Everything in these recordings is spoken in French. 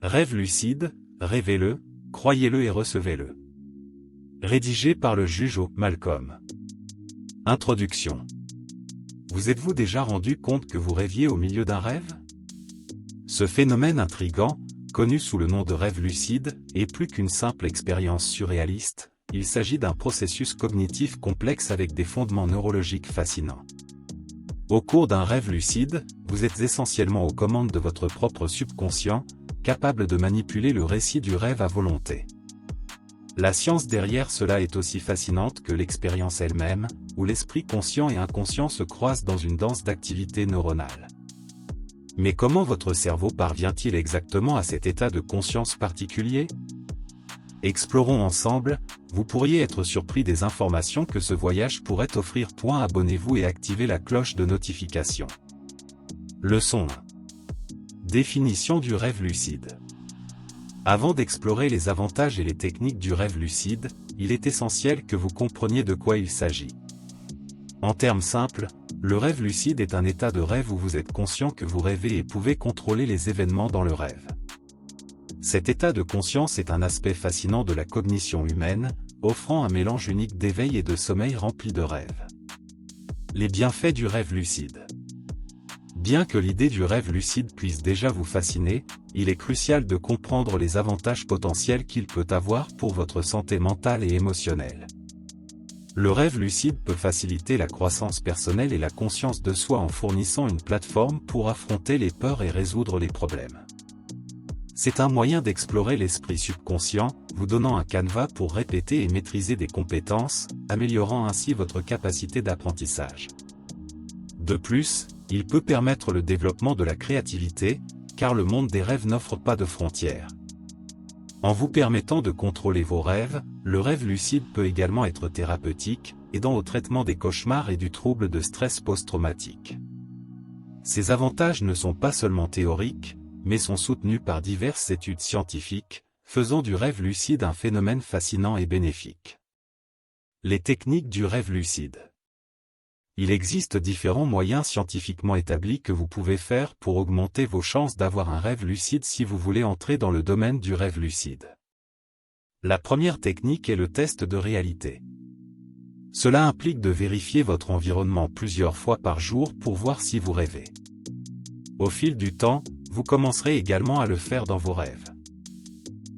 Rêve lucide, rêvez-le, croyez-le et recevez-le. Rédigé par le juge Malcolm. Introduction. Vous êtes-vous déjà rendu compte que vous rêviez au milieu d'un rêve? Ce phénomène intrigant, connu sous le nom de rêve lucide, est plus qu'une simple expérience surréaliste, il s'agit d'un processus cognitif complexe avec des fondements neurologiques fascinants. Au cours d'un rêve lucide, vous êtes essentiellement aux commandes de votre propre subconscient, capable de manipuler le récit du rêve à volonté. La science derrière cela est aussi fascinante que l'expérience elle-même, où l'esprit conscient et inconscient se croisent dans une danse d'activité neuronale. Mais comment votre cerveau parvient-il exactement à cet état de conscience particulier? Explorons ensemble, vous pourriez être surpris des informations que ce voyage pourrait offrir. Abonnez-vous et activez la cloche de notification. Leçon 1. Définition du rêve lucide. Avant d'explorer les avantages et les techniques du rêve lucide, il est essentiel que vous compreniez de quoi il s'agit. En termes simples, le rêve lucide est un état de rêve où vous êtes conscient que vous rêvez et pouvez contrôler les événements dans le rêve. Cet état de conscience est un aspect fascinant de la cognition humaine, offrant un mélange unique d'éveil et de sommeil rempli de rêves. Les bienfaits du rêve lucide. Bien que l'idée du rêve lucide puisse déjà vous fasciner, il est crucial de comprendre les avantages potentiels qu'il peut avoir pour votre santé mentale et émotionnelle. Le rêve lucide peut faciliter la croissance personnelle et la conscience de soi en fournissant une plateforme pour affronter les peurs et résoudre les problèmes. C'est un moyen d'explorer l'esprit subconscient, vous donnant un canevas pour répéter et maîtriser des compétences, améliorant ainsi votre capacité d'apprentissage. De plus, il peut permettre le développement de la créativité, car le monde des rêves n'offre pas de frontières. En vous permettant de contrôler vos rêves, le rêve lucide peut également être thérapeutique, aidant au traitement des cauchemars et du trouble de stress post-traumatique. Ces avantages ne sont pas seulement théoriques, mais sont soutenus par diverses études scientifiques, faisant du rêve lucide un phénomène fascinant et bénéfique. Les techniques du rêve lucide. Il existe différents moyens scientifiquement établis que vous pouvez faire pour augmenter vos chances d'avoir un rêve lucide si vous voulez entrer dans le domaine du rêve lucide. La première technique est le test de réalité. Cela implique de vérifier votre environnement plusieurs fois par jour pour voir si vous rêvez. Au fil du temps, vous commencerez également à le faire dans vos rêves.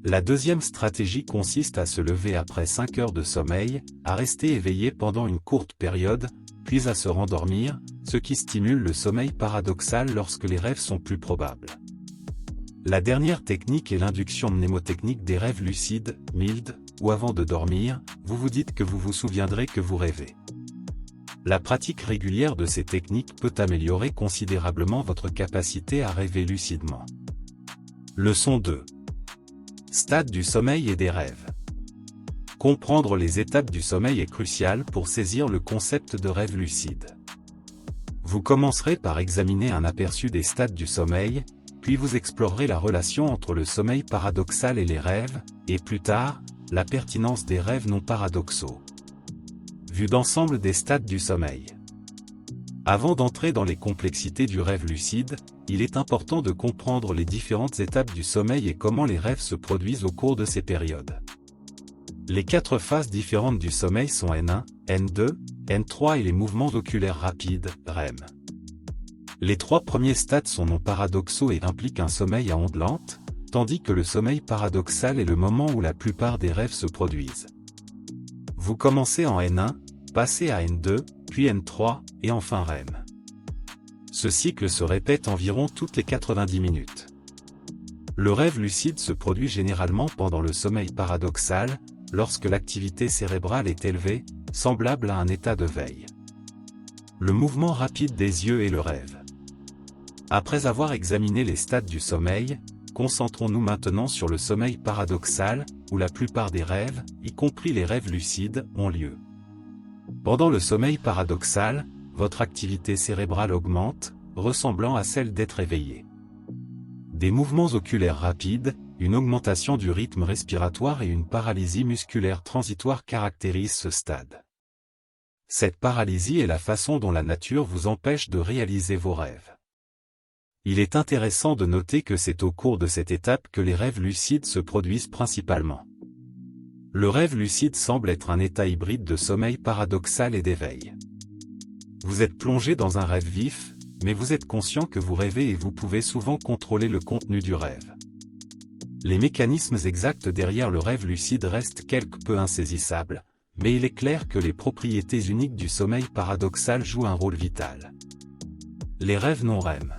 La deuxième stratégie consiste à se lever après 5 heures de sommeil, à rester éveillé pendant une courte période, puis à se rendormir, ce qui stimule le sommeil paradoxal lorsque les rêves sont plus probables. La dernière technique est l'induction mnémotechnique des rêves lucides, MILD, où avant de dormir, vous vous dites que vous vous souviendrez que vous rêvez. La pratique régulière de ces techniques peut améliorer considérablement votre capacité à rêver lucidement. Leçon 2. Stade du sommeil et des rêves. Comprendre les étapes du sommeil est crucial pour saisir le concept de rêve lucide. Vous commencerez par examiner un aperçu des stades du sommeil, puis vous explorerez la relation entre le sommeil paradoxal et les rêves, et plus tard, la pertinence des rêves non paradoxaux. Vue d'ensemble des stades du sommeil. Avant d'entrer dans les complexités du rêve lucide, il est important de comprendre les différentes étapes du sommeil et comment les rêves se produisent au cours de ces périodes. Les 4 phases différentes du sommeil sont N1, N2, N3 et les mouvements oculaires rapides, REM. Les 3 premiers stades sont non paradoxaux et impliquent un sommeil à ondes lentes, tandis que le sommeil paradoxal est le moment où la plupart des rêves se produisent. Vous commencez en N1, passez à N2, puis N3, et enfin REM. Ce cycle se répète environ toutes les 90 minutes. Le rêve lucide se produit généralement pendant le sommeil paradoxal, lorsque l'activité cérébrale est élevée, semblable à un état de veille. Le mouvement rapide des yeux et le rêve. Après avoir examiné les stades du sommeil, concentrons-nous maintenant sur le sommeil paradoxal, où la plupart des rêves, y compris les rêves lucides, ont lieu. Pendant le sommeil paradoxal, votre activité cérébrale augmente, ressemblant à celle d'être éveillé. Des mouvements oculaires rapides, une augmentation du rythme respiratoire et une paralysie musculaire transitoire caractérisent ce stade. Cette paralysie est la façon dont la nature vous empêche de réaliser vos rêves. Il est intéressant de noter que c'est au cours de cette étape que les rêves lucides se produisent principalement. Le rêve lucide semble être un état hybride de sommeil paradoxal et d'éveil. Vous êtes plongé dans un rêve vif, mais vous êtes conscient que vous rêvez et vous pouvez souvent contrôler le contenu du rêve. Les mécanismes exacts derrière le rêve lucide restent quelque peu insaisissables, mais il est clair que les propriétés uniques du sommeil paradoxal jouent un rôle vital. Les rêves non REM.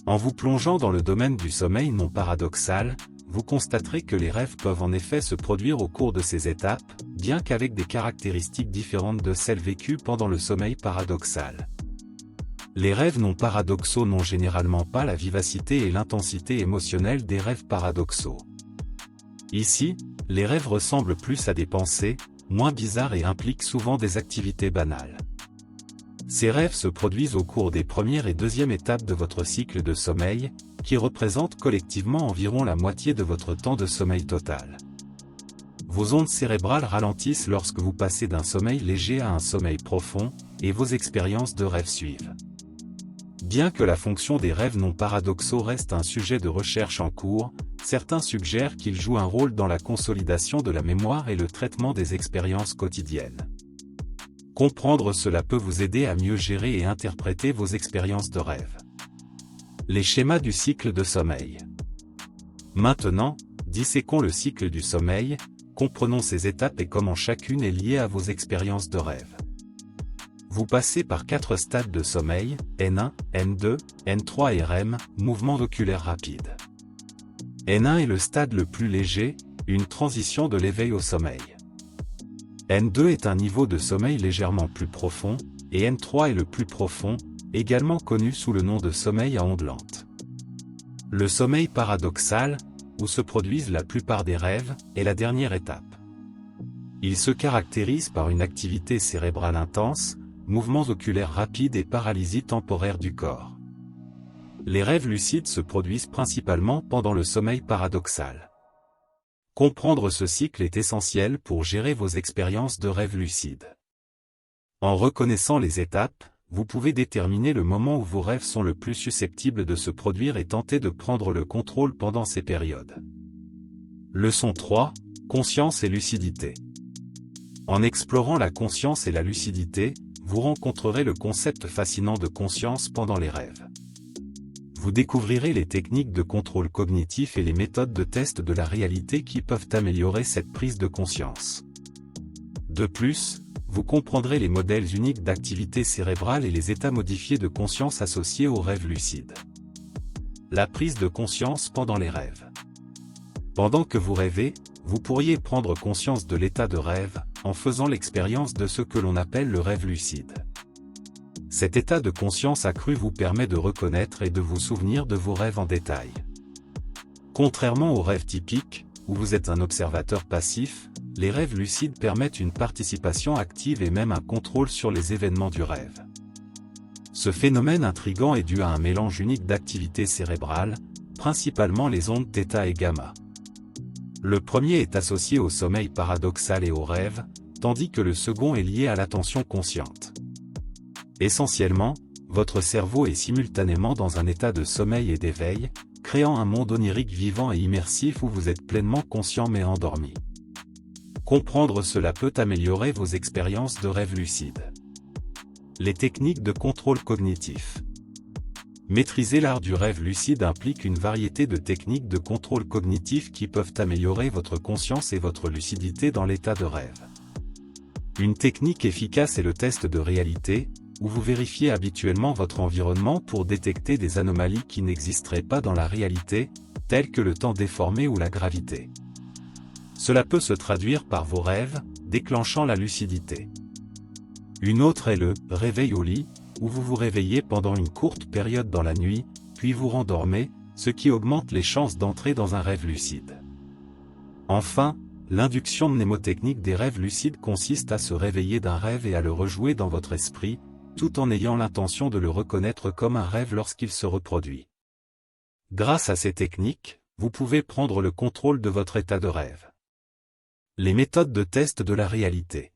En vous plongeant dans le domaine du sommeil non paradoxal, vous constaterez que les rêves peuvent en effet se produire au cours de ces étapes, bien qu'avec des caractéristiques différentes de celles vécues pendant le sommeil paradoxal. Les rêves non paradoxaux n'ont généralement pas la vivacité et l'intensité émotionnelle des rêves paradoxaux. Ici, les rêves ressemblent plus à des pensées, moins bizarres et impliquent souvent des activités banales. Ces rêves se produisent au cours des premières et deuxièmes étapes de votre cycle de sommeil, qui représentent collectivement environ la moitié de votre temps de sommeil total. Vos ondes cérébrales ralentissent lorsque vous passez d'un sommeil léger à un sommeil profond, et vos expériences de rêve suivent. Bien que la fonction des rêves non paradoxaux reste un sujet de recherche en cours, certains suggèrent qu'ils jouent un rôle dans la consolidation de la mémoire et le traitement des expériences quotidiennes. Comprendre cela peut vous aider à mieux gérer et interpréter vos expériences de rêve. Les schémas du cycle de sommeil. Maintenant, disséquons le cycle du sommeil, comprenons ses étapes et comment chacune est liée à vos expériences de rêve. Vous passez par 4 stades de sommeil, N1, N2, N3 et REM, mouvement oculaire rapide. N1 est le stade le plus léger, une transition de l'éveil au sommeil. N2 est un niveau de sommeil légèrement plus profond, et N3 est le plus profond, également connu sous le nom de sommeil à ondes lentes. Le sommeil paradoxal, où se produisent la plupart des rêves, est la dernière étape. Il se caractérise par une activité cérébrale intense, mouvements oculaires rapides et paralysie temporaire du corps. Les rêves lucides se produisent principalement pendant le sommeil paradoxal. Comprendre ce cycle est essentiel pour gérer vos expériences de rêves lucides. En reconnaissant les étapes, vous pouvez déterminer le moment où vos rêves sont le plus susceptibles de se produire et tenter de prendre le contrôle pendant ces périodes. Leçon 3, conscience et lucidité. En explorant la conscience et la lucidité, vous rencontrerez le concept fascinant de conscience pendant les rêves. Vous découvrirez les techniques de contrôle cognitif et les méthodes de test de la réalité qui peuvent améliorer cette prise de conscience. De plus, vous comprendrez les modèles uniques d'activité cérébrale et les états modifiés de conscience associés aux rêves lucides. La prise de conscience pendant les rêves. Pendant que vous rêvez, vous pourriez prendre conscience de l'état de rêve, en faisant l'expérience de ce que l'on appelle le rêve lucide. Cet état de conscience accru vous permet de reconnaître et de vous souvenir de vos rêves en détail. Contrairement aux rêves typiques, où vous êtes un observateur passif, les rêves lucides permettent une participation active et même un contrôle sur les événements du rêve. Ce phénomène intrigant est dû à un mélange unique d'activités cérébrales, principalement les ondes θ et gamma. Le premier est associé au sommeil paradoxal et au rêve, tandis que le second est lié à l'attention consciente. Essentiellement, votre cerveau est simultanément dans un état de sommeil et d'éveil, créant un monde onirique vivant et immersif où vous êtes pleinement conscient mais endormi. Comprendre cela peut améliorer vos expériences de rêve lucide. Les techniques de contrôle cognitif. Maîtriser l'art du rêve lucide implique une variété de techniques de contrôle cognitif qui peuvent améliorer votre conscience et votre lucidité dans l'état de rêve. Une technique efficace est le test de réalité, où vous vérifiez habituellement votre environnement pour détecter des anomalies qui n'existeraient pas dans la réalité, telles que le temps déformé ou la gravité. Cela peut se traduire par vos rêves, déclenchant la lucidité. Une autre est le « réveil au lit », où vous vous réveillez pendant une courte période dans la nuit, puis vous rendormez, ce qui augmente les chances d'entrer dans un rêve lucide. Enfin, l'induction mnémotechnique des rêves lucides consiste à se réveiller d'un rêve et à le rejouer dans votre esprit, tout en ayant l'intention de le reconnaître comme un rêve lorsqu'il se reproduit. Grâce à ces techniques, vous pouvez prendre le contrôle de votre état de rêve. Les méthodes de test de la réalité.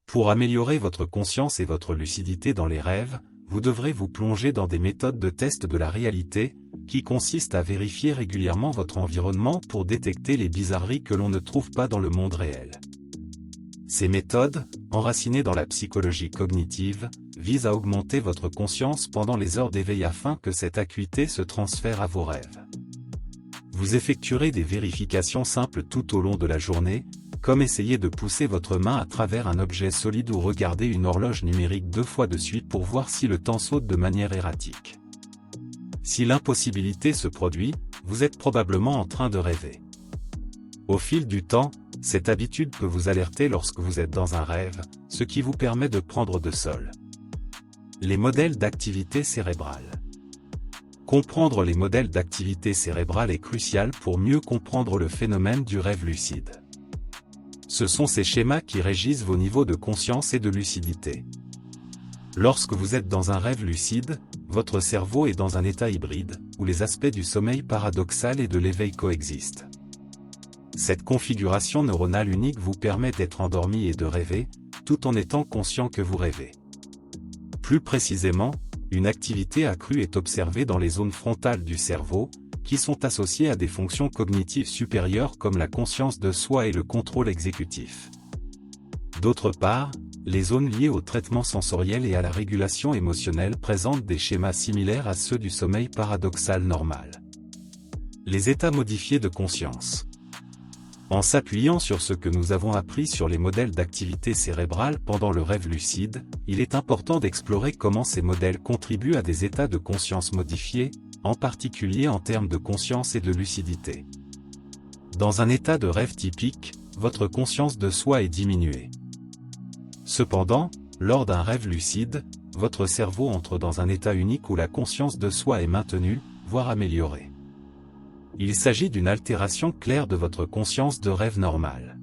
Pour améliorer votre conscience et votre lucidité dans les rêves, vous devrez vous plonger dans des méthodes de test de la réalité, qui consistent à vérifier régulièrement votre environnement pour détecter les bizarreries que l'on ne trouve pas dans le monde réel. Ces méthodes, enracinées dans la psychologie cognitive, visent à augmenter votre conscience pendant les heures d'éveil afin que cette acuité se transfère à vos rêves. Vous effectuerez des vérifications simples tout au long de la journée, comme essayer de pousser votre main à travers un objet solide ou regarder une horloge numérique 2 fois de suite pour voir si le temps saute de manière erratique. Si l'impossibilité se produit, vous êtes probablement en train de rêver. Au fil du temps, cette habitude peut vous alerter lorsque vous êtes dans un rêve, ce qui vous permet de prendre de sol. Les modèles d'activité cérébrale. Comprendre les modèles d'activité cérébrale est crucial pour mieux comprendre le phénomène du rêve lucide. Ce sont ces schémas qui régissent vos niveaux de conscience et de lucidité. Lorsque vous êtes dans un rêve lucide, votre cerveau est dans un état hybride, où les aspects du sommeil paradoxal et de l'éveil coexistent. Cette configuration neuronale unique vous permet d'être endormi et de rêver, tout en étant conscient que vous rêvez. Plus précisément, une activité accrue est observée dans les zones frontales du cerveau, qui sont associées à des fonctions cognitives supérieures comme la conscience de soi et le contrôle exécutif. D'autre part, les zones liées au traitement sensoriel et à la régulation émotionnelle présentent des schémas similaires à ceux du sommeil paradoxal normal. Les états modifiés de conscience. En s'appuyant sur ce que nous avons appris sur les modèles d'activité cérébrale pendant le rêve lucide, il est important d'explorer comment ces modèles contribuent à des états de conscience modifiés, en particulier en termes de conscience et de lucidité. Dans un état de rêve typique, votre conscience de soi est diminuée. Cependant, lors d'un rêve lucide, votre cerveau entre dans un état unique où la conscience de soi est maintenue, voire améliorée. Il s'agit d'une altération claire de votre conscience de rêve normal.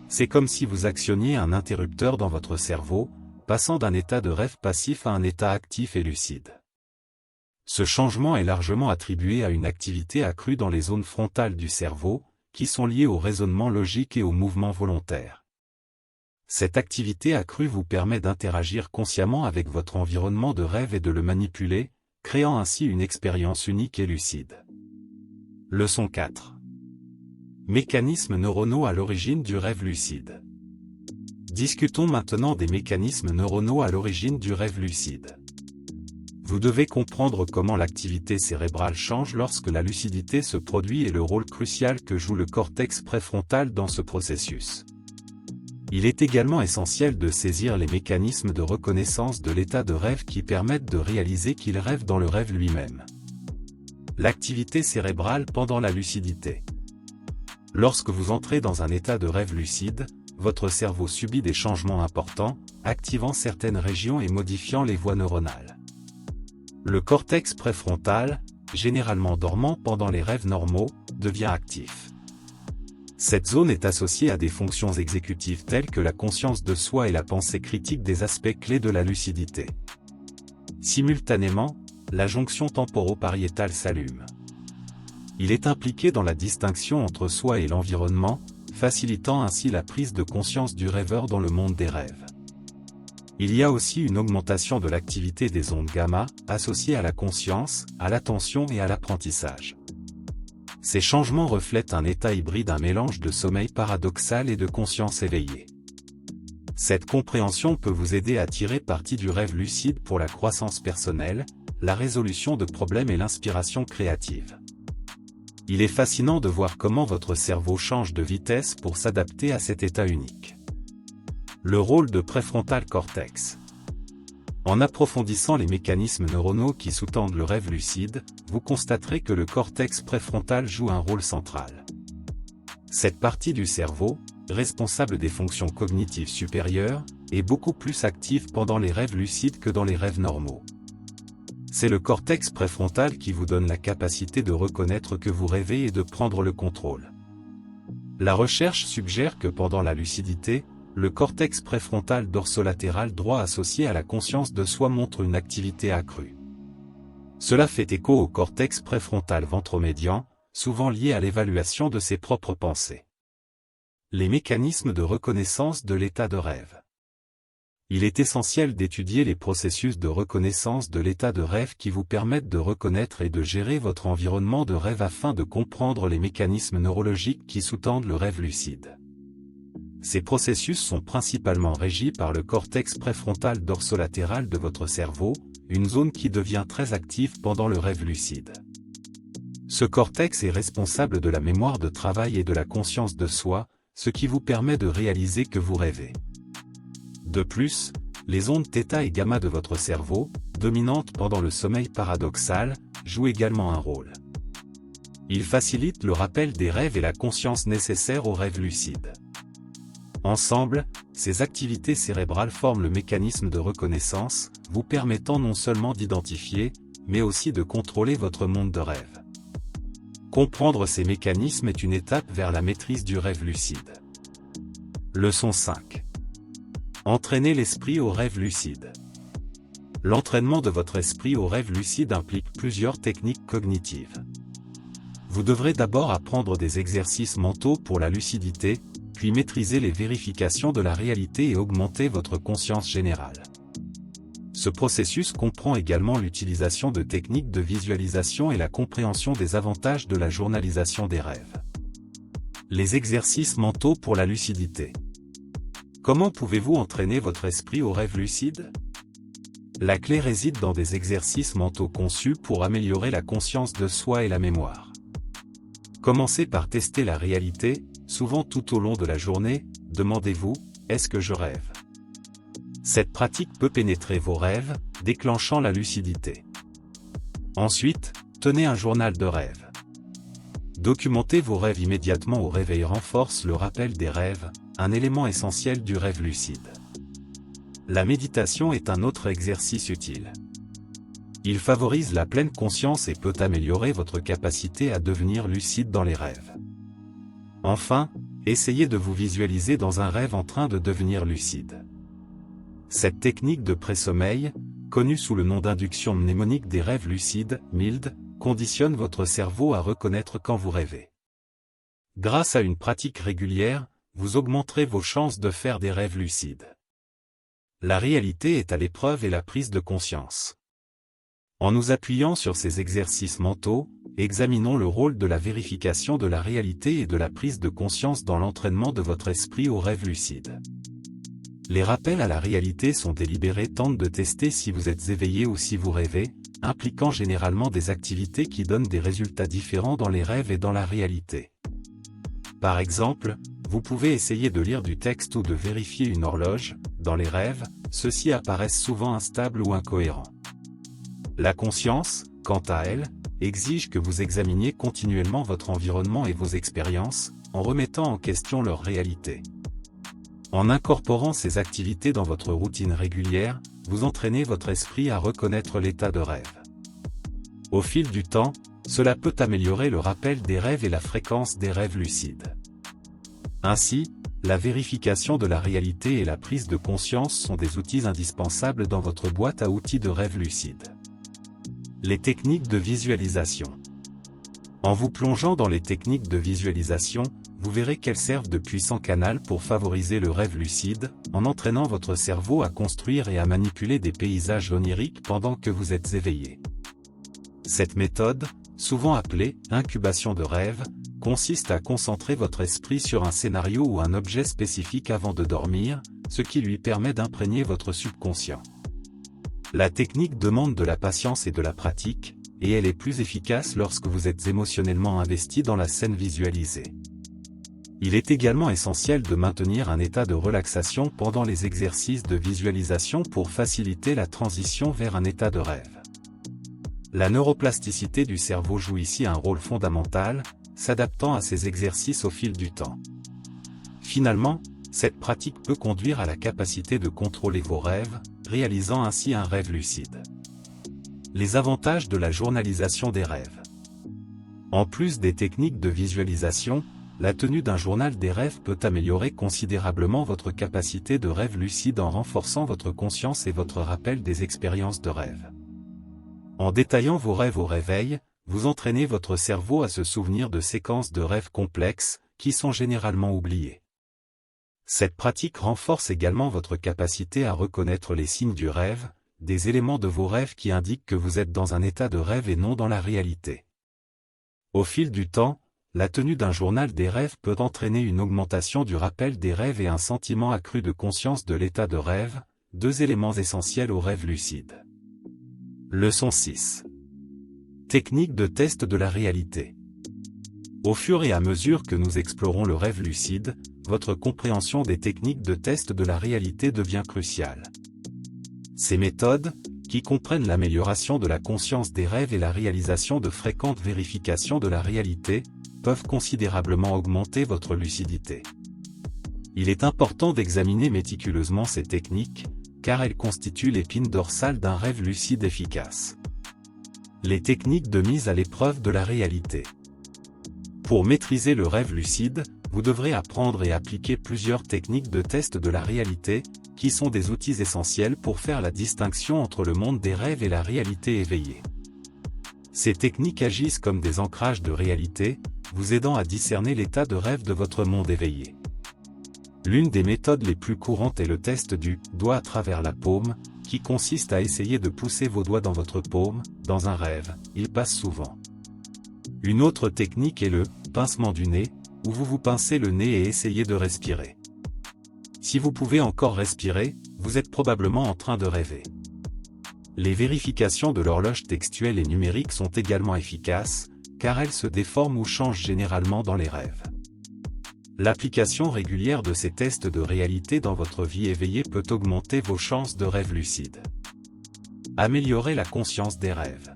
C'est comme si vous actionniez un interrupteur dans votre cerveau, passant d'un état de rêve passif à un état actif et lucide. Ce changement est largement attribué à une activité accrue dans les zones frontales du cerveau, qui sont liées au raisonnement logique et au mouvement volontaire. Cette activité accrue vous permet d'interagir consciemment avec votre environnement de rêve et de le manipuler, créant ainsi une expérience unique et lucide. Leçon 4. Mécanismes neuronaux à l'origine du rêve lucide. Discutons maintenant des mécanismes neuronaux à l'origine du rêve lucide. Vous devez comprendre comment l'activité cérébrale change lorsque la lucidité se produit et le rôle crucial que joue le cortex préfrontal dans ce processus. Il est également essentiel de saisir les mécanismes de reconnaissance de l'état de rêve qui permettent de réaliser qu'il rêve dans le rêve lui-même. L'activité cérébrale pendant la lucidité. Lorsque vous entrez dans un état de rêve lucide, votre cerveau subit des changements importants, activant certaines régions et modifiant les voies neuronales. Le cortex préfrontal, généralement dormant pendant les rêves normaux, devient actif. Cette zone est associée à des fonctions exécutives telles que la conscience de soi et la pensée critique des aspects clés de la lucidité. Simultanément, la jonction temporopariétale s'allume. Il est impliqué dans la distinction entre soi et l'environnement, facilitant ainsi la prise de conscience du rêveur dans le monde des rêves. Il y a aussi une augmentation de l'activité des ondes gamma, associées à la conscience, à l'attention et à l'apprentissage. Ces changements reflètent un état hybride, un mélange de sommeil paradoxal et de conscience éveillée. Cette compréhension peut vous aider à tirer parti du rêve lucide pour la croissance personnelle, la résolution de problèmes et l'inspiration créative. Il est fascinant de voir comment votre cerveau change de vitesse pour s'adapter à cet état unique. Le rôle de préfrontal cortex. En approfondissant les mécanismes neuronaux qui sous-tendent le rêve lucide, vous constaterez que le cortex préfrontal joue un rôle central. Cette partie du cerveau, responsable des fonctions cognitives supérieures, est beaucoup plus active pendant les rêves lucides que dans les rêves normaux. C'est le cortex préfrontal qui vous donne la capacité de reconnaître que vous rêvez et de prendre le contrôle. La recherche suggère que pendant la lucidité, le cortex préfrontal dorsolatéral droit associé à la conscience de soi montre une activité accrue. Cela fait écho au cortex préfrontal ventromédian, souvent lié à l'évaluation de ses propres pensées. Les mécanismes de reconnaissance de l'état de rêve. Il est essentiel d'étudier les processus de reconnaissance de l'état de rêve qui vous permettent de reconnaître et de gérer votre environnement de rêve afin de comprendre les mécanismes neurologiques qui sous-tendent le rêve lucide. Ces processus sont principalement régis par le cortex préfrontal dorsolatéral de votre cerveau, une zone qui devient très active pendant le rêve lucide. Ce cortex est responsable de la mémoire de travail et de la conscience de soi, ce qui vous permet de réaliser que vous rêvez. De plus, les ondes θ et gamma de votre cerveau, dominantes pendant le sommeil paradoxal, jouent également un rôle. Ils facilitent le rappel des rêves et la conscience nécessaire au rêve lucide. Ensemble, ces activités cérébrales forment le mécanisme de reconnaissance, vous permettant non seulement d'identifier, mais aussi de contrôler votre monde de rêve. Comprendre ces mécanismes est une étape vers la maîtrise du rêve lucide. Leçon 5. Entraîner l'esprit au rêve lucide. L'entraînement de votre esprit au rêve lucide implique plusieurs techniques cognitives. Vous devrez d'abord apprendre des exercices mentaux pour la lucidité, puis maîtriser les vérifications de la réalité et augmenter votre conscience générale. Ce processus comprend également l'utilisation de techniques de visualisation et la compréhension des avantages de la journalisation des rêves. Les exercices mentaux pour la lucidité. Comment pouvez-vous entraîner votre esprit au rêve lucide? La clé réside dans des exercices mentaux conçus pour améliorer la conscience de soi et la mémoire. Commencez par tester la réalité, souvent tout au long de la journée, demandez-vous, est-ce que je rêve? Cette pratique peut pénétrer vos rêves, déclenchant la lucidité. Ensuite, tenez un journal de rêve. Documenter vos rêves immédiatement au réveil renforce le rappel des rêves, un élément essentiel du rêve lucide. La méditation est un autre exercice utile. Il favorise la pleine conscience et peut améliorer votre capacité à devenir lucide dans les rêves. Enfin, essayez de vous visualiser dans un rêve en train de devenir lucide. Cette technique de pré-sommeil, connue sous le nom d'induction mnémonique des rêves lucides, MILD, conditionne votre cerveau à reconnaître quand vous rêvez. Grâce à une pratique régulière, vous augmenterez vos chances de faire des rêves lucides. La réalité est à l'épreuve et la prise de conscience. En nous appuyant sur ces exercices mentaux, examinons le rôle de la vérification de la réalité et de la prise de conscience dans l'entraînement de votre esprit au rêve lucide. Les rappels à la réalité sont délibérés, tentent de tester si vous êtes éveillé ou si vous rêvez, impliquant généralement des activités qui donnent des résultats différents dans les rêves et dans la réalité. Par exemple, vous pouvez essayer de lire du texte ou de vérifier une horloge. Dans les rêves, ceux-ci apparaissent souvent instables ou incohérents. La conscience, quant à elle, exige que vous examiniez continuellement votre environnement et vos expériences, en remettant en question leur réalité. En incorporant ces activités dans votre routine régulière, vous entraînez votre esprit à reconnaître l'état de rêve. Au fil du temps, cela peut améliorer le rappel des rêves et la fréquence des rêves lucides. Ainsi, la vérification de la réalité et la prise de conscience sont des outils indispensables dans votre boîte à outils de rêve lucide. Les techniques de visualisation. En vous plongeant dans les techniques de visualisation, vous verrez qu'elles servent de puissant canal pour favoriser le rêve lucide, en entraînant votre cerveau à construire et à manipuler des paysages oniriques pendant que vous êtes éveillé. Cette méthode, souvent appelée « incubation de rêve », consiste à concentrer votre esprit sur un scénario ou un objet spécifique avant de dormir, ce qui lui permet d'imprégner votre subconscient. La technique demande de la patience et de la pratique, et elle est plus efficace lorsque vous êtes émotionnellement investi dans la scène visualisée. Il est également essentiel de maintenir un état de relaxation pendant les exercices de visualisation pour faciliter la transition vers un état de rêve. La neuroplasticité du cerveau joue ici un rôle fondamental, s'adaptant à ces exercices au fil du temps. Finalement, cette pratique peut conduire à la capacité de contrôler vos rêves, réalisant ainsi un rêve lucide. Les avantages de la journalisation des rêves. En plus des techniques de visualisation, la tenue d'un journal des rêves peut améliorer considérablement votre capacité de rêve lucide en renforçant votre conscience et votre rappel des expériences de rêve. En détaillant vos rêves au réveil, vous entraînez votre cerveau à se souvenir de séquences de rêves complexes, qui sont généralement oubliées. Cette pratique renforce également votre capacité à reconnaître les signes du rêve, des éléments de vos rêves qui indiquent que vous êtes dans un état de rêve et non dans la réalité. Au fil du temps, la tenue d'un journal des rêves peut entraîner une augmentation du rappel des rêves et un sentiment accru de conscience de l'état de rêve, deux éléments essentiels au rêve lucide. Leçon 6. Technique de test de la réalité. Au fur et à mesure que nous explorons le rêve lucide, votre compréhension des techniques de test de la réalité devient cruciale. Ces méthodes, qui comprennent l'amélioration de la conscience des rêves et la réalisation de fréquentes vérifications de la réalité, peuvent considérablement augmenter votre lucidité. Il est important d'examiner méticuleusement ces techniques, car elles constituent l'épine dorsale d'un rêve lucide efficace. Les techniques de mise à l'épreuve de la réalité. Pour maîtriser le rêve lucide, vous devrez apprendre et appliquer plusieurs techniques de test de la réalité, qui sont des outils essentiels pour faire la distinction entre le monde des rêves et la réalité éveillée. Ces techniques agissent comme des ancrages de réalité, vous aidant à discerner l'état de rêve de votre monde éveillé. L'une des méthodes les plus courantes est le test du « doigt à travers la paume », qui consiste à essayer de pousser vos doigts dans votre paume, dans un rêve, il passe souvent. Une autre technique est le « pincement du nez », où vous vous pincez le nez et essayez de respirer. Si vous pouvez encore respirer, vous êtes probablement en train de rêver. Les vérifications de l'horloge textuelle et numérique sont également efficaces, car elles se déforment ou changent généralement dans les rêves. L'application régulière de ces tests de réalité dans votre vie éveillée peut augmenter vos chances de rêve lucide. Améliorer la conscience des rêves.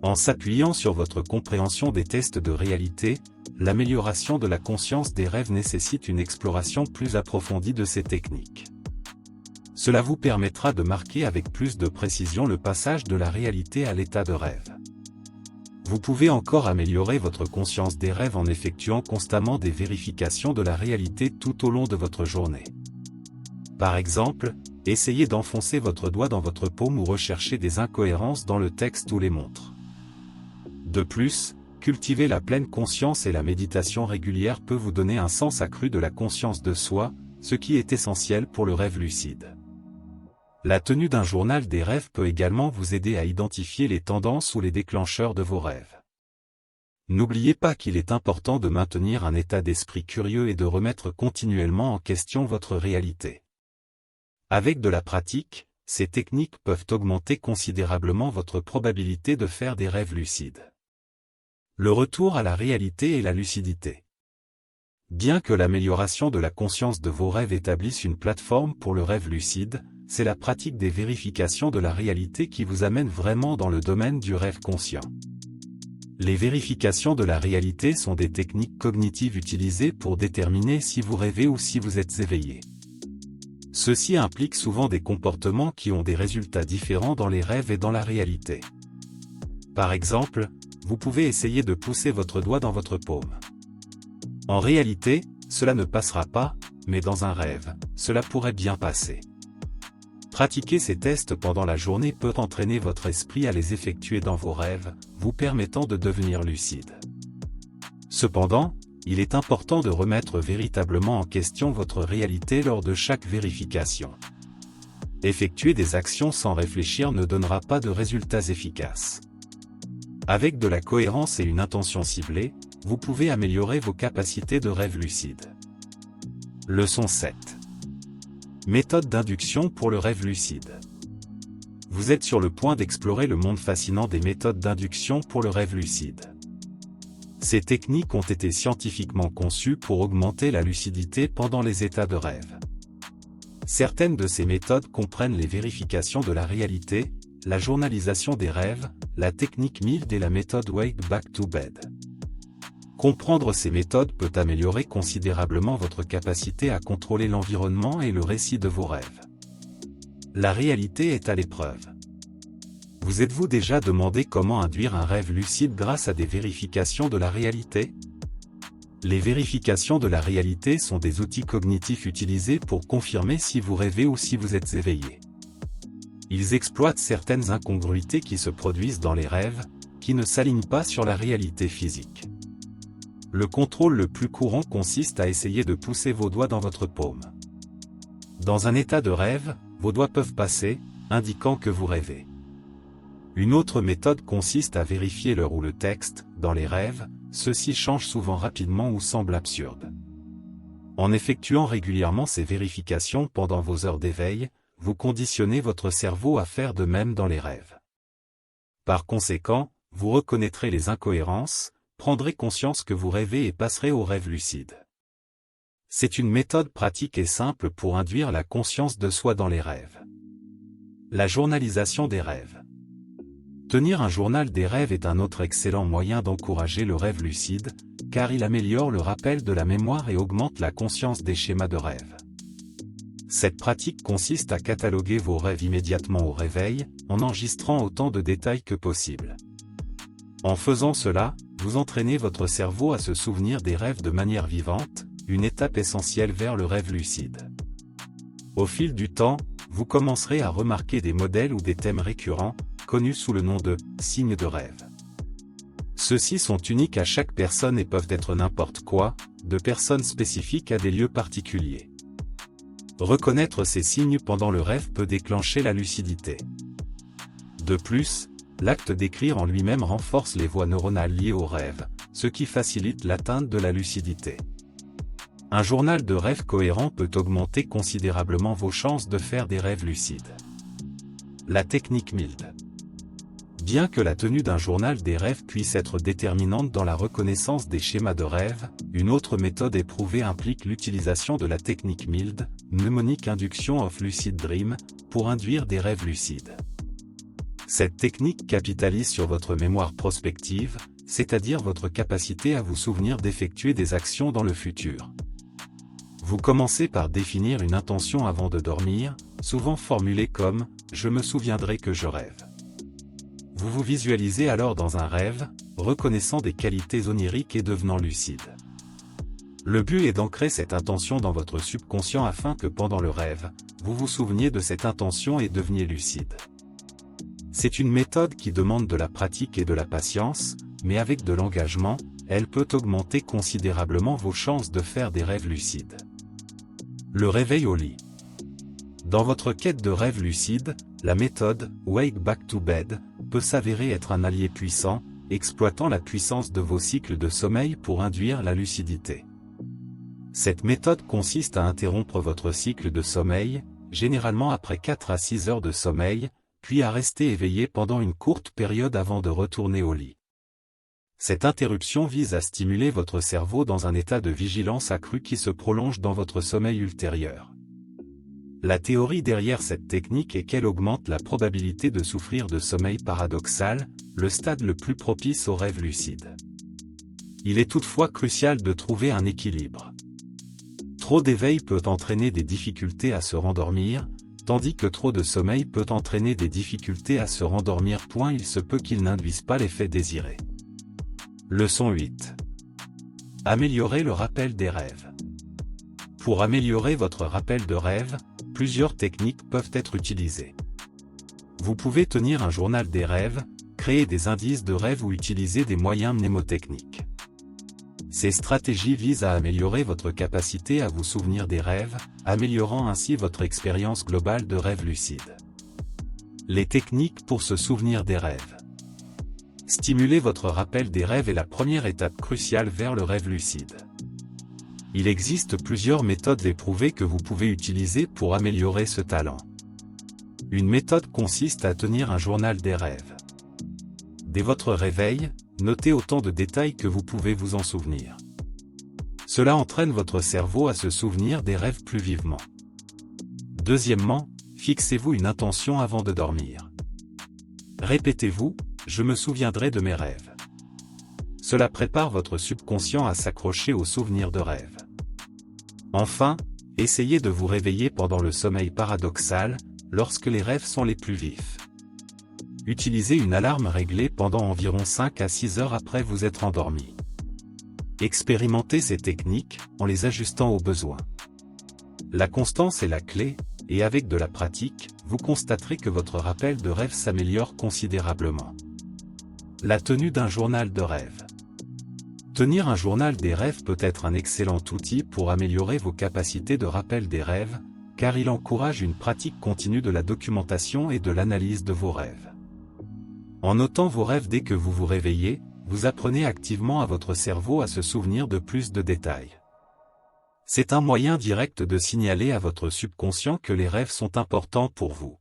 En s'appuyant sur votre compréhension des tests de réalité, l'amélioration de la conscience des rêves nécessite une exploration plus approfondie de ces techniques. Cela vous permettra de marquer avec plus de précision le passage de la réalité à l'état de rêve. Vous pouvez encore améliorer votre conscience des rêves en effectuant constamment des vérifications de la réalité tout au long de votre journée. Par exemple, essayez d'enfoncer votre doigt dans votre paume ou recherchez des incohérences dans le texte ou les montres. De plus, cultiver la pleine conscience et la méditation régulière peut vous donner un sens accru de la conscience de soi, ce qui est essentiel pour le rêve lucide. La tenue d'un journal des rêves peut également vous aider à identifier les tendances ou les déclencheurs de vos rêves. N'oubliez pas qu'il est important de maintenir un état d'esprit curieux et de remettre continuellement en question votre réalité. Avec de la pratique, ces techniques peuvent augmenter considérablement votre probabilité de faire des rêves lucides. Le retour à la réalité et la lucidité. Bien que l'amélioration de la conscience de vos rêves établisse une plateforme pour le rêve lucide, c'est la pratique des vérifications de la réalité qui vous amène vraiment dans le domaine du rêve conscient. Les vérifications de la réalité sont des techniques cognitives utilisées pour déterminer si vous rêvez ou si vous êtes éveillé. Ceci implique souvent des comportements qui ont des résultats différents dans les rêves et dans la réalité. Par exemple, vous pouvez essayer de pousser votre doigt dans votre paume. En réalité, cela ne passera pas, mais dans un rêve, cela pourrait bien passer. Pratiquer ces tests pendant la journée peut entraîner votre esprit à les effectuer dans vos rêves, vous permettant de devenir lucide. Cependant, il est important de remettre véritablement en question votre réalité lors de chaque vérification. Effectuer des actions sans réfléchir ne donnera pas de résultats efficaces. Avec de la cohérence et une intention ciblée, vous pouvez améliorer vos capacités de rêve lucide. Leçon 7. Méthode d'induction pour le rêve lucide. Vous êtes sur le point d'explorer le monde fascinant des méthodes d'induction pour le rêve lucide. Ces techniques ont été scientifiquement conçues pour augmenter la lucidité pendant les états de rêve. Certaines de ces méthodes comprennent les vérifications de la réalité, la journalisation des rêves, la technique MILD et la méthode Wake Back to Bed. Comprendre ces méthodes peut améliorer considérablement votre capacité à contrôler l'environnement et le récit de vos rêves. La réalité est à l'épreuve. Vous êtes-vous déjà demandé comment induire un rêve lucide grâce à des vérifications de la réalité? Les vérifications de la réalité sont des outils cognitifs utilisés pour confirmer si vous rêvez ou si vous êtes éveillé. Ils exploitent certaines incongruités qui se produisent dans les rêves, qui ne s'alignent pas sur la réalité physique. Le contrôle le plus courant consiste à essayer de pousser vos doigts dans votre paume. Dans un état de rêve, vos doigts peuvent passer, indiquant que vous rêvez. Une autre méthode consiste à vérifier l'heure ou le texte. Dans les rêves, ceux-ci changent souvent rapidement ou semblent absurdes. En effectuant régulièrement ces vérifications pendant vos heures d'éveil, vous conditionnez votre cerveau à faire de même dans les rêves. Par conséquent, vous reconnaîtrez les incohérences, prendrez conscience que vous rêvez et passerez au rêve lucide. C'est une méthode pratique et simple pour induire la conscience de soi dans les rêves. La journalisation des rêves. Tenir un journal des rêves est un autre excellent moyen d'encourager le rêve lucide, car il améliore le rappel de la mémoire et augmente la conscience des schémas de rêve. Cette pratique consiste à cataloguer vos rêves immédiatement au réveil, en enregistrant autant de détails que possible. En faisant cela, vous entraînez votre cerveau à se souvenir des rêves de manière vivante, une étape essentielle vers le rêve lucide. Au fil du temps, vous commencerez à remarquer des modèles ou des thèmes récurrents, connus sous le nom de « signes de rêve ». Ceux-ci sont uniques à chaque personne et peuvent être n'importe quoi, de personnes spécifiques à des lieux particuliers. Reconnaître ces signes pendant le rêve peut déclencher la lucidité. De plus, l'acte d'écrire en lui-même renforce les voies neuronales liées au rêve, ce qui facilite l'atteinte de la lucidité. Un journal de rêve cohérent peut augmenter considérablement vos chances de faire des rêves lucides. La technique MILD. Bien que la tenue d'un journal des rêves puisse être déterminante dans la reconnaissance des schémas de rêve, une autre méthode éprouvée implique l'utilisation de la technique MILD, Mnemonic Induction of Lucid Dream, pour induire des rêves lucides. Cette technique capitalise sur votre mémoire prospective, c'est-à-dire votre capacité à vous souvenir d'effectuer des actions dans le futur. Vous commencez par définir une intention avant de dormir, souvent formulée comme « je me souviendrai que je rêve ». Vous vous visualisez alors dans un rêve, reconnaissant des qualités oniriques et devenant lucide. Le but est d'ancrer cette intention dans votre subconscient afin que pendant le rêve, vous vous souveniez de cette intention et deveniez lucide. C'est une méthode qui demande de la pratique et de la patience, mais avec de l'engagement, elle peut augmenter considérablement vos chances de faire des rêves lucides. Le réveil au lit. Dans votre quête de rêve lucide, la méthode « Wake Back to Bed » peut s'avérer être un allié puissant, exploitant la puissance de vos cycles de sommeil pour induire la lucidité. Cette méthode consiste à interrompre votre cycle de sommeil, généralement après 4 à 6 heures de sommeil, puis à rester éveillé pendant une courte période avant de retourner au lit. Cette interruption vise à stimuler votre cerveau dans un état de vigilance accrue qui se prolonge dans votre sommeil ultérieur. La théorie derrière cette technique est qu'elle augmente la probabilité de souffrir de sommeil paradoxal, le stade le plus propice au rêve lucide. Il est toutefois crucial de trouver un équilibre. Trop d'éveil peut entraîner des difficultés à se rendormir, tandis que trop de sommeil peut entraîner des difficultés à se rendormir. Il se peut qu'il n'induise pas l'effet désiré. Leçon 8. Améliorer le rappel des rêves. Pour améliorer votre rappel de rêve, plusieurs techniques peuvent être utilisées. Vous pouvez tenir un journal des rêves, créer des indices de rêve ou utiliser des moyens mnémotechniques. Ces stratégies visent à améliorer votre capacité à vous souvenir des rêves, améliorant ainsi votre expérience globale de rêve lucide. Les techniques pour se souvenir des rêves. Stimuler votre rappel des rêves est la première étape cruciale vers le rêve lucide. Il existe plusieurs méthodes éprouvées que vous pouvez utiliser pour améliorer ce talent. Une méthode consiste à tenir un journal des rêves. Dès votre réveil, notez autant de détails que vous pouvez vous en souvenir. Cela entraîne votre cerveau à se souvenir des rêves plus vivement. Deuxièmement, fixez-vous une intention avant de dormir. Répétez-vous, « Je me souviendrai de mes rêves ». Cela prépare votre subconscient à s'accrocher aux souvenirs de rêve. Enfin, essayez de vous réveiller pendant le sommeil paradoxal, lorsque les rêves sont les plus vifs. Utilisez une alarme réglée pendant environ 5 à 6 heures après vous être endormi. Expérimentez ces techniques, en les ajustant aux besoins. La constance est la clé, et avec de la pratique, vous constaterez que votre rappel de rêve s'améliore considérablement. La tenue d'un journal de rêve. Tenir un journal des rêves peut être un excellent outil pour améliorer vos capacités de rappel des rêves, car il encourage une pratique continue de la documentation et de l'analyse de vos rêves. En notant vos rêves dès que vous vous réveillez, vous apprenez activement à votre cerveau à se souvenir de plus de détails. C'est un moyen direct de signaler à votre subconscient que les rêves sont importants pour vous.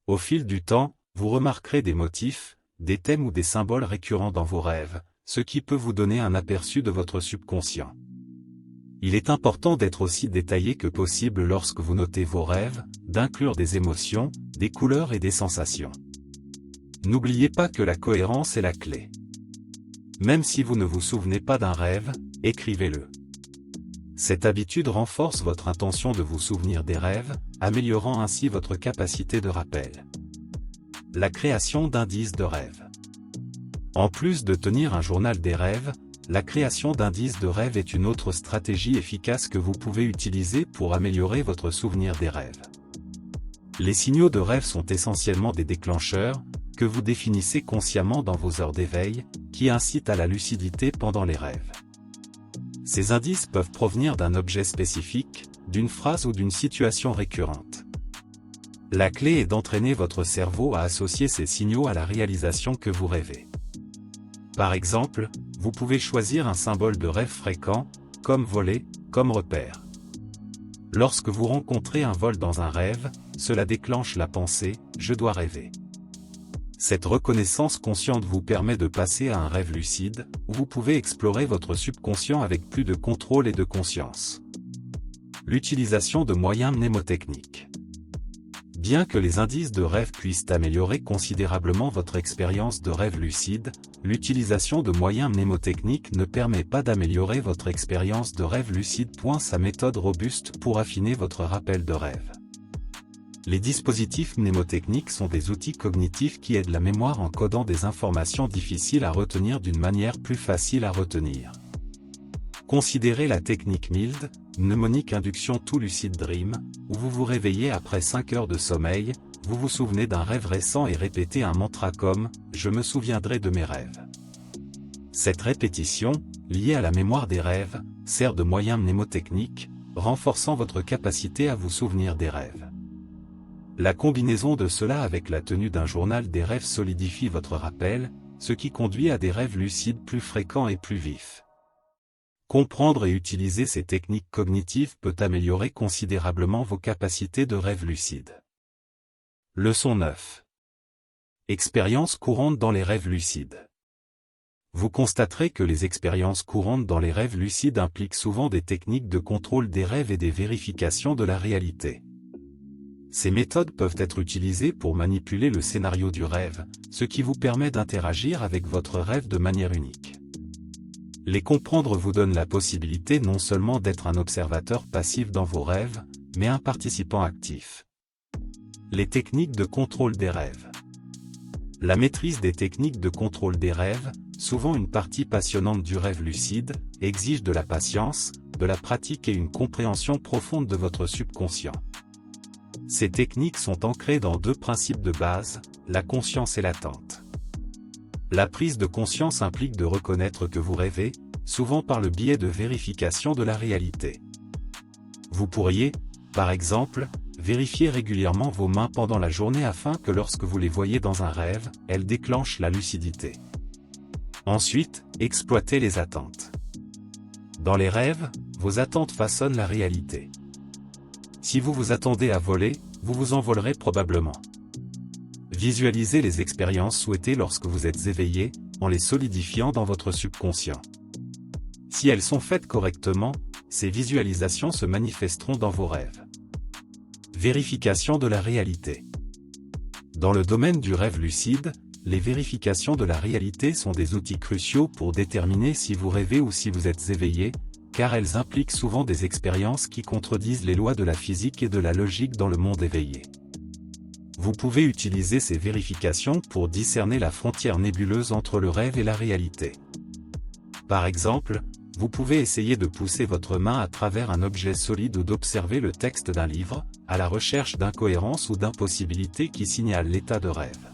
Au fil du temps, vous remarquerez des motifs, des thèmes ou des symboles récurrents dans vos rêves, ce qui peut vous donner un aperçu de votre subconscient. Il est important d'être aussi détaillé que possible lorsque vous notez vos rêves, d'inclure des émotions, des couleurs et des sensations. N'oubliez pas que la cohérence est la clé. Même si vous ne vous souvenez pas d'un rêve, écrivez-le. Cette habitude renforce votre intention de vous souvenir des rêves, améliorant ainsi votre capacité de rappel. La création d'indices de rêve. En plus de tenir un journal des rêves, la création d'indices de rêve est une autre stratégie efficace que vous pouvez utiliser pour améliorer votre souvenir des rêves. Les signaux de rêve sont essentiellement des déclencheurs, que vous définissez consciemment dans vos heures d'éveil, qui incitent à la lucidité pendant les rêves. Ces indices peuvent provenir d'un objet spécifique, d'une phrase ou d'une situation récurrente. La clé est d'entraîner votre cerveau à associer ces signaux à la réalisation que vous rêvez. Par exemple, vous pouvez choisir un symbole de rêve fréquent, comme voler, comme repère. Lorsque vous rencontrez un vol dans un rêve, cela déclenche la pensée « je dois rêver ». Cette reconnaissance consciente vous permet de passer à un rêve lucide, où vous pouvez explorer votre subconscient avec plus de contrôle et de conscience. L'utilisation de moyens mnémotechniques. Bien que les indices de rêve puissent améliorer considérablement votre expérience de rêve lucide, l'utilisation de moyens mnémotechniques ne permet pas d'améliorer votre expérience de rêve lucide. Sa méthode robuste pour affiner votre rappel de rêve. Les dispositifs mnémotechniques sont des outils cognitifs qui aident la mémoire en codant des informations difficiles à retenir d'une manière plus facile à retenir. Considérez la technique MILD, Mnemonic Induction to Lucid Dream, où vous vous réveillez après 5 heures de sommeil, vous vous souvenez d'un rêve récent et répétez un mantra comme « Je me souviendrai de mes rêves ». Cette répétition, liée à la mémoire des rêves, sert de moyen mnémotechnique, renforçant votre capacité à vous souvenir des rêves. La combinaison de cela avec la tenue d'un journal des rêves solidifie votre rappel, ce qui conduit à des rêves lucides plus fréquents et plus vifs. Comprendre et utiliser ces techniques cognitives peut améliorer considérablement vos capacités de rêve lucide. Leçon 9. Expériences courantes dans les rêves lucides. Vous constaterez que les expériences courantes dans les rêves lucides impliquent souvent des techniques de contrôle des rêves et des vérifications de la réalité. Ces méthodes peuvent être utilisées pour manipuler le scénario du rêve, ce qui vous permet d'interagir avec votre rêve de manière unique. Les comprendre vous donne la possibilité non seulement d'être un observateur passif dans vos rêves, mais un participant actif. Les techniques de contrôle des rêves. La maîtrise des techniques de contrôle des rêves, souvent une partie passionnante du rêve lucide, exige de la patience, de la pratique et une compréhension profonde de votre subconscient. Ces techniques sont ancrées dans deux principes de base, la conscience et l'attente. La prise de conscience implique de reconnaître que vous rêvez, souvent par le biais de vérification de la réalité. Vous pourriez, par exemple, vérifier régulièrement vos mains pendant la journée afin que lorsque vous les voyez dans un rêve, elles déclenchent la lucidité. Ensuite, exploitez les attentes. Dans les rêves, vos attentes façonnent la réalité. Si vous vous attendez à voler, vous vous envolerez probablement. Visualisez les expériences souhaitées lorsque vous êtes éveillé, en les solidifiant dans votre subconscient. Si elles sont faites correctement, ces visualisations se manifesteront dans vos rêves. Vérification de la réalité. Dans le domaine du rêve lucide, les vérifications de la réalité sont des outils cruciaux pour déterminer si vous rêvez ou si vous êtes éveillé, car elles impliquent souvent des expériences qui contredisent les lois de la physique et de la logique dans le monde éveillé. Vous pouvez utiliser ces vérifications pour discerner la frontière nébuleuse entre le rêve et la réalité. Par exemple, vous pouvez essayer de pousser votre main à travers un objet solide ou d'observer le texte d'un livre, à la recherche d'incohérences ou d'impossibilités qui signalent l'état de rêve.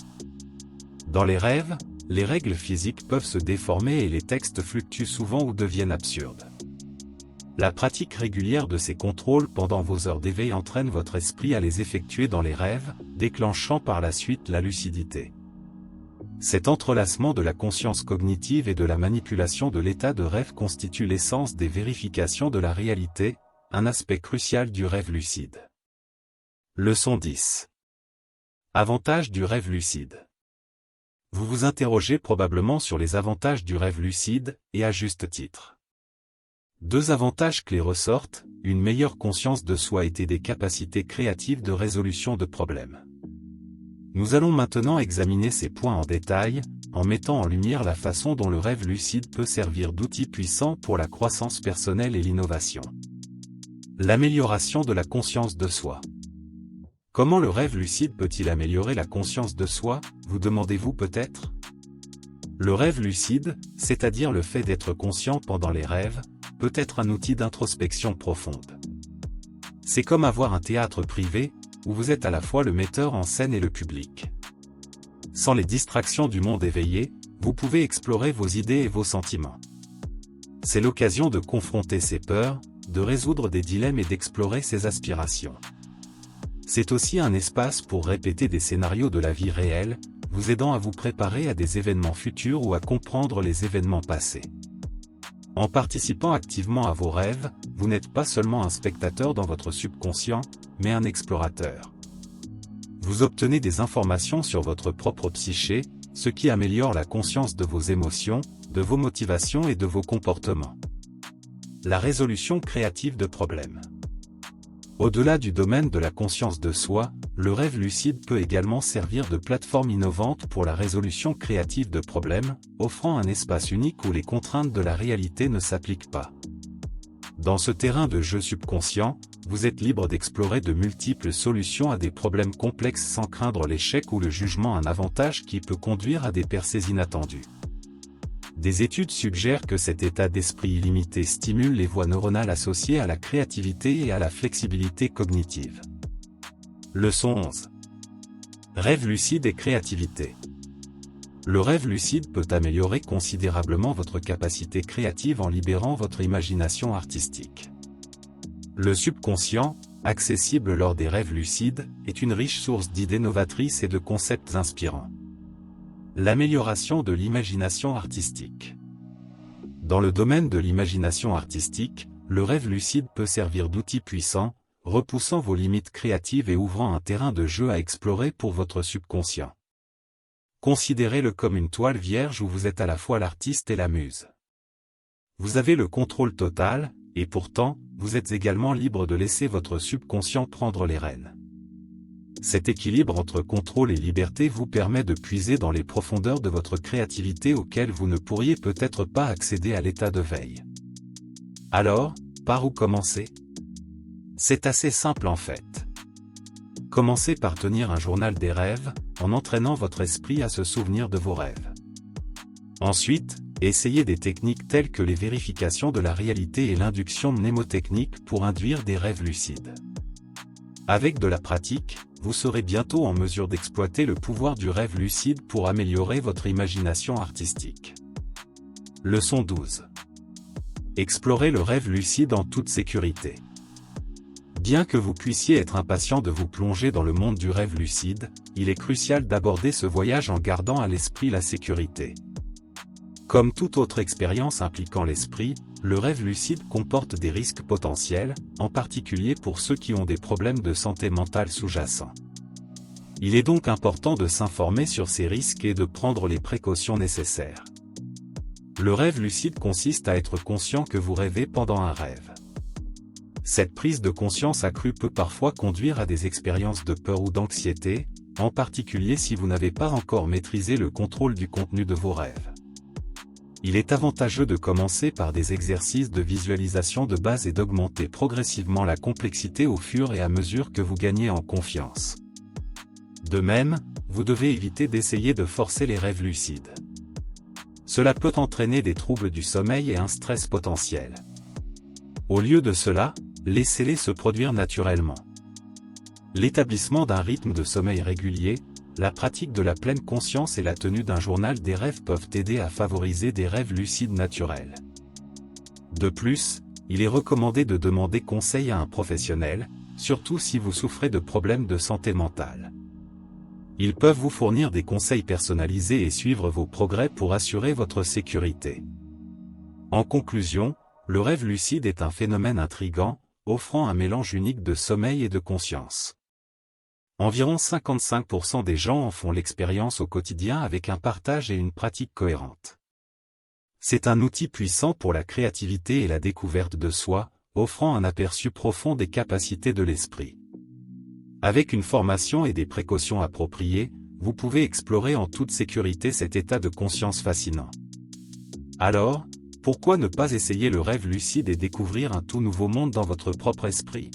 Dans les rêves, les règles physiques peuvent se déformer et les textes fluctuent souvent ou deviennent absurdes. La pratique régulière de ces contrôles pendant vos heures d'éveil entraîne votre esprit à les effectuer dans les rêves, déclenchant par la suite la lucidité. Cet entrelacement de la conscience cognitive et de la manipulation de l'état de rêve constitue l'essence des vérifications de la réalité, un aspect crucial du rêve lucide. Leçon 10. Avantages du rêve lucide. Vous vous interrogez probablement sur les avantages du rêve lucide, et à juste titre. Deux avantages clés ressortent, une meilleure conscience de soi et des capacités créatives de résolution de problèmes. Nous allons maintenant examiner ces points en détail, en mettant en lumière la façon dont le rêve lucide peut servir d'outil puissant pour la croissance personnelle et l'innovation. L'amélioration de la conscience de soi. Comment le rêve lucide peut-il améliorer la conscience de soi, vous demandez-vous peut-être? Le rêve lucide, c'est-à-dire le fait d'être conscient pendant les rêves, peut être un outil d'introspection profonde. C'est comme avoir un théâtre privé, où vous êtes à la fois le metteur en scène et le public. Sans les distractions du monde éveillé, vous pouvez explorer vos idées et vos sentiments. C'est l'occasion de confronter ses peurs, de résoudre des dilemmes et d'explorer ses aspirations. C'est aussi un espace pour répéter des scénarios de la vie réelle, vous aidant à vous préparer à des événements futurs ou à comprendre les événements passés. En participant activement à vos rêves, vous n'êtes pas seulement un spectateur dans votre subconscient, mais un explorateur. Vous obtenez des informations sur votre propre psyché, ce qui améliore la conscience de vos émotions, de vos motivations et de vos comportements. La résolution créative de problèmes. Au-delà du domaine de la conscience de soi, le rêve lucide peut également servir de plateforme innovante pour la résolution créative de problèmes, offrant un espace unique où les contraintes de la réalité ne s'appliquent pas. Dans ce terrain de jeu subconscient, vous êtes libre d'explorer de multiples solutions à des problèmes complexes sans craindre l'échec ou le jugement, un avantage qui peut conduire à des percées inattendues. Des études suggèrent que cet état d'esprit illimité stimule les voies neuronales associées à la créativité et à la flexibilité cognitive. Leçon 11. Rêve lucide et créativité. Le rêve lucide peut améliorer considérablement votre capacité créative en libérant votre imagination artistique. Le subconscient, accessible lors des rêves lucides, est une riche source d'idées novatrices et de concepts inspirants. L'amélioration de l'imagination artistique. Dans le domaine de l'imagination artistique, le rêve lucide peut servir d'outil puissant, repoussant vos limites créatives et ouvrant un terrain de jeu à explorer pour votre subconscient. Considérez-le comme une toile vierge où vous êtes à la fois l'artiste et la muse. Vous avez le contrôle total, et pourtant, vous êtes également libre de laisser votre subconscient prendre les rênes. Cet équilibre entre contrôle et liberté vous permet de puiser dans les profondeurs de votre créativité auxquelles vous ne pourriez peut-être pas accéder à l'état de veille. Alors, par où commencer? C'est assez simple en fait. Commencez par tenir un journal des rêves, en entraînant votre esprit à se souvenir de vos rêves. Ensuite, essayez des techniques telles que les vérifications de la réalité et l'induction mnémotechnique pour induire des rêves lucides. Avec de la pratique, vous serez bientôt en mesure d'exploiter le pouvoir du rêve lucide pour améliorer votre imagination artistique. Leçon 12. Explorez le rêve lucide en toute sécurité. Bien que vous puissiez être impatient de vous plonger dans le monde du rêve lucide, il est crucial d'aborder ce voyage en gardant à l'esprit la sécurité. Comme toute autre expérience impliquant l'esprit, le rêve lucide comporte des risques potentiels, en particulier pour ceux qui ont des problèmes de santé mentale sous-jacents. Il est donc important de s'informer sur ces risques et de prendre les précautions nécessaires. Le rêve lucide consiste à être conscient que vous rêvez pendant un rêve. Cette prise de conscience accrue peut parfois conduire à des expériences de peur ou d'anxiété, en particulier si vous n'avez pas encore maîtrisé le contrôle du contenu de vos rêves. Il est avantageux de commencer par des exercices de visualisation de base et d'augmenter progressivement la complexité au fur et à mesure que vous gagnez en confiance. De même, vous devez éviter d'essayer de forcer les rêves lucides. Cela peut entraîner des troubles du sommeil et un stress potentiel. Au lieu de cela, laissez-les se produire naturellement. L'établissement d'un rythme de sommeil régulier, La pratique de la pleine conscience et la tenue d'un journal des rêves peuvent aider à favoriser des rêves lucides naturels. De plus, il est recommandé de demander conseil à un professionnel, surtout si vous souffrez de problèmes de santé mentale. Ils peuvent vous fournir des conseils personnalisés et suivre vos progrès pour assurer votre sécurité. En conclusion, le rêve lucide est un phénomène intrigant, offrant un mélange unique de sommeil et de conscience. Environ 55% des gens en font l'expérience au quotidien avec un partage et une pratique cohérente. C'est un outil puissant pour la créativité et la découverte de soi, offrant un aperçu profond des capacités de l'esprit. Avec une formation et des précautions appropriées, vous pouvez explorer en toute sécurité cet état de conscience fascinant. Alors, pourquoi ne pas essayer le rêve lucide et découvrir un tout nouveau monde dans votre propre esprit ?